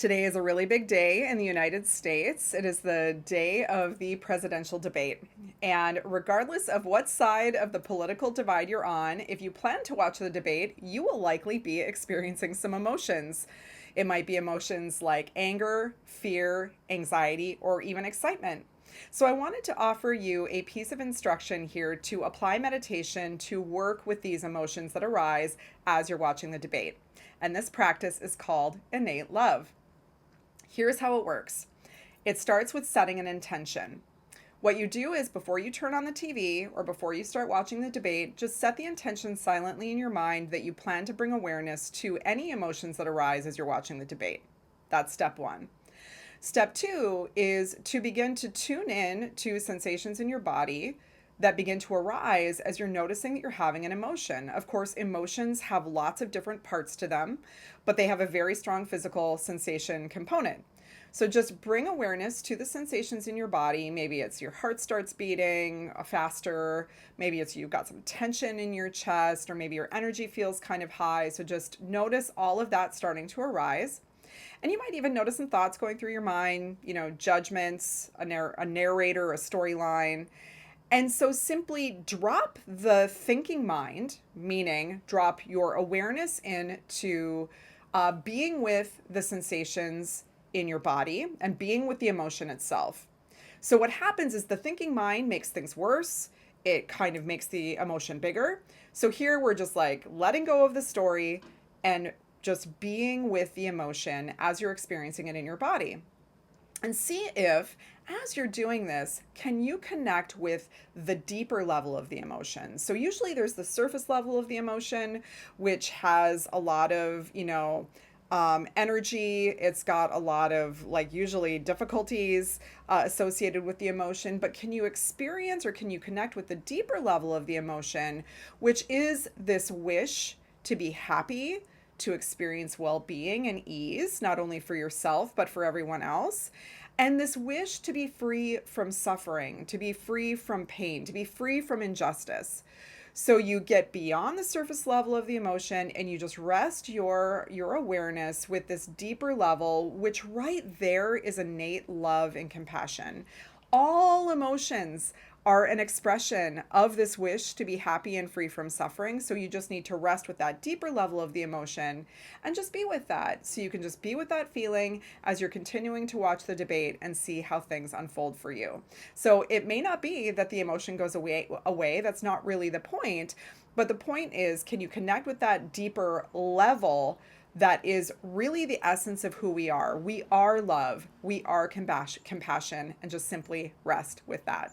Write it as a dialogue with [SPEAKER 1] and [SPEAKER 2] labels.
[SPEAKER 1] Today is a really big day in the United States. It is the day of the presidential debate. And regardless of what side of the political divide you're on, if you plan to watch the debate, you will likely be experiencing some emotions. It might be emotions like anger, fear, anxiety, or even excitement. So, I wanted to offer you a piece of instruction here to apply meditation to work with these emotions that arise as you're watching the debate. And this practice is called innate love. Here's how it works. It starts with setting an intention. What you do is before you turn on the TV or before you start watching the debate, just set the intention silently in your mind that you plan to bring awareness to any emotions that arise as you're watching the debate. That's step one. Step two is to begin to tune in to sensations in your body that begin to arise as you're noticing that you're having an emotion. Of course, emotions have lots of different parts to them, but they have a very strong physical sensation component. So just bring awareness to the sensations in your body. Maybe it's your heart starts beating faster. Maybe it's you've got some tension in your chest, or maybe your energy feels kind of high. So just notice all of that starting to arise. And you might even notice some thoughts going through your mind, judgments, a narrator, a storyline. And so simply drop the thinking mind, meaning drop your awareness into being with the sensations in your body and being with the emotion itself. So, what happens is the thinking mind makes things worse. It kind of makes the emotion bigger. So, here we're just like letting go of the story and just being with the emotion as you're experiencing it in your body. And see if, as you're doing this, can you connect with the deeper level of the emotion? So usually there's the surface level of the emotion, which has a lot of, energy. It's got a lot of, like, usually difficulties associated with the emotion. But can you experience or can you connect with the deeper level of the emotion, which is this wish to be happy, to experience well being and ease, not only for yourself, but for everyone else. And this wish to be free from suffering, to be free from pain, to be free from injustice. So you get beyond the surface level of the emotion and you just rest your awareness with this deeper level, which right there is innate love and compassion. All emotions are an expression of this wish to be happy and free from suffering. So you just need to rest with that deeper level of the emotion and just be with that. So you can just be with that feeling as you're continuing to watch the debate and see how things unfold for you. So it may not be that the emotion goes away. That's not really the point. But the point is, can you connect with that deeper level that is really the essence of who we are? We are love. We are compassion, and just simply rest with that.